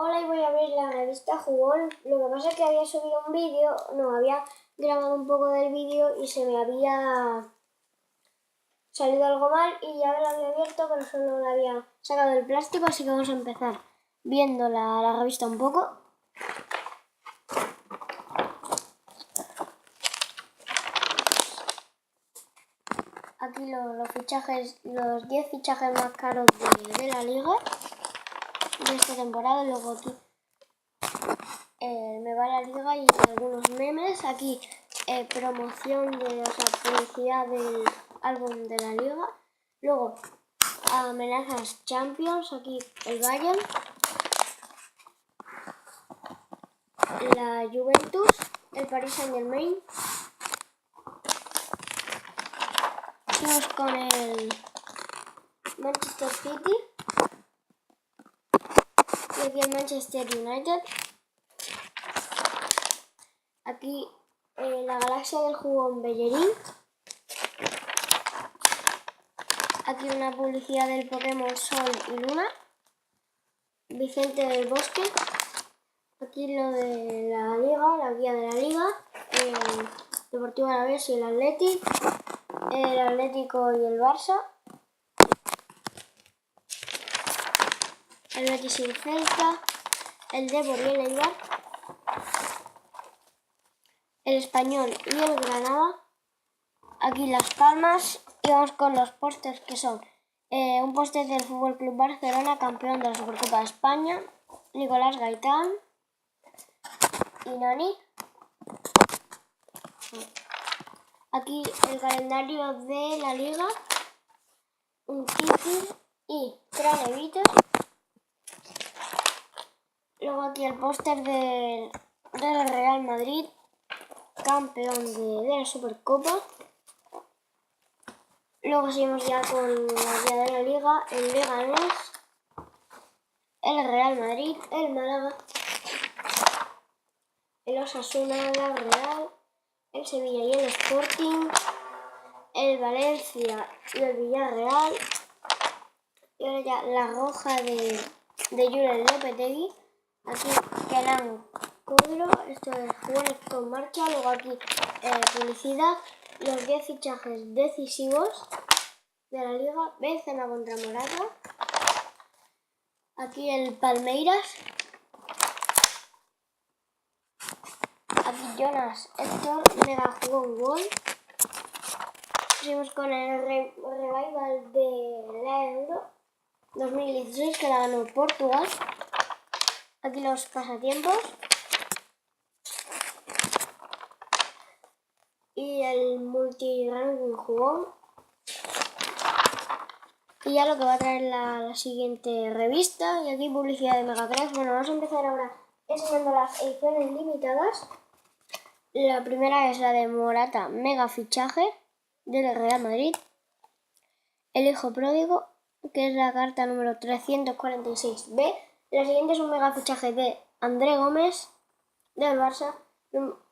Hola, y voy a abrir la revista Jugón. Lo que pasa es que había subido un vídeo, había grabado un poco del vídeo y se me había salido algo mal y ya me lo había abierto, pero solo le había sacado el plástico, así que vamos a empezar viendo la revista un poco. Aquí los fichajes, los 10 fichajes más caros de la liga de esta temporada. Luego aquí me va la liga y algunos memes. Aquí promoción publicidad del álbum de la liga. Luego amenazas Champions, aquí el Bayern, la Juventus, el Paris Saint-Germain. Seguimos con el Manchester City y aquí el Manchester United. Aquí la galaxia del jugón Bellerín. Aquí una publicidad del Pokémon Sol y Luna. Vicente del Bosque. Aquí lo de la liga, la guía de la liga. El Deportivo Alavés y el Athletic. El Atlético y el Barça. El Betis y el Celta. El Depor y el Eibar. El Español y el Granada. Aquí Las Palmas. Y vamos con los pósters, que son un póster del Fútbol Club Barcelona, campeón de la Supercopa de España, Nicolás Gaitán y Nani. Aquí el calendario de la liga, un Titi y Tranevites. Luego aquí el póster del Real Madrid, campeón de la Supercopa. Luego seguimos ya con la guía de la liga, el Leganés, el Real Madrid, el Málaga, el Osasuna, la Real, el Sevilla y el Sporting, el Valencia y el Villarreal. Y ahora ya la roja de Julen Lopetegui. Aquí Kenan Codro, esto es Jugones con marcha. Luego aquí publicidad, los 10 fichajes decisivos de la liga. Benzema contra Morata. Aquí el Palmeiras. Aquí Jonas Héctor, mega jugón gol. Seguimos con el revival de la Euro 2016, que la ganó Portugal. Aquí los pasatiempos. Y el multi-ranking jugón. Y ya lo que va a traer la siguiente revista. Y aquí publicidad de Mega 3. Bueno, vamos a empezar ahora enseñando las ediciones limitadas. La primera es la de Morata, mega fichaje del Real Madrid. El hijo pródigo, que es la carta número 346B. La siguiente es un mega fichaje de André Gómez del Barça,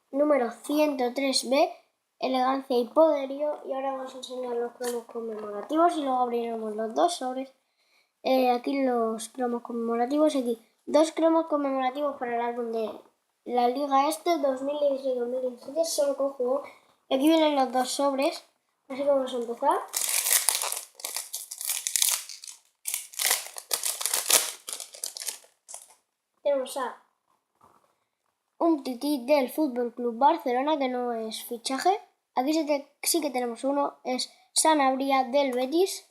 número 103B. Elegancia y poderío. Y ahora vamos a enseñar los cromos conmemorativos y luego abriremos los dos sobres. Aquí los cromos conmemorativos. Aquí dos cromos conmemorativos para el álbum de la liga 2016-2017, solo con juego. Y aquí vienen los dos sobres, así que vamos a empezar. Tenemos a un tití del Fútbol Club Barcelona, que no es fichaje. Aquí sí que tenemos uno, es Sanabria del Betis.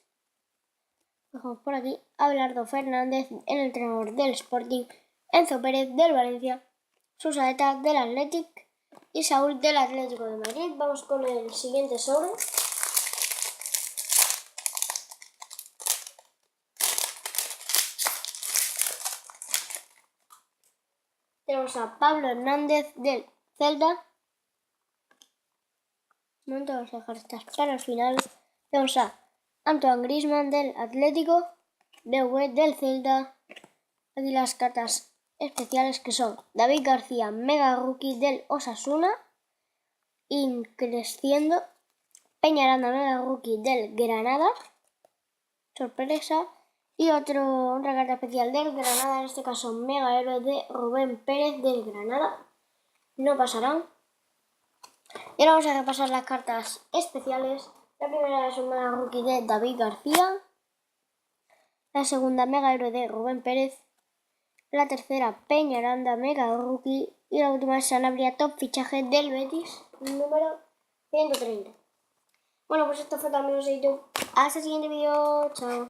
Dejamos por aquí Abelardo Fernández, el entrenador del Sporting, Enzo Pérez del Valencia, Susaeta del Athletic y Saúl del Atlético de Madrid. Vamos con el siguiente sobre. Tenemos a Pablo Hernández del Celta. Un momento, vamos a dejar estas para el final. Tenemos a Antoine Griezmann del Atlético, DV del Celta. Aquí las cartas especiales, que son David García, mega rookie del Osasuna, Increciendo, Peñaranda, mega rookie del Granada, sorpresa, Y otra carta especial del Granada, en este caso Mega Héroe de Rubén Pérez del Granada. No pasarán. Y ahora vamos a repasar las cartas especiales. La primera es un Mega Rookie de David García. La segunda Mega Héroe de Rubén Pérez. La tercera Peñaranda Mega Rookie. Y la última es Sanabria Top Fichaje del Betis, número 130. Bueno, pues esto fue todo, amigos de YouTube. Hasta el siguiente vídeo. Chao.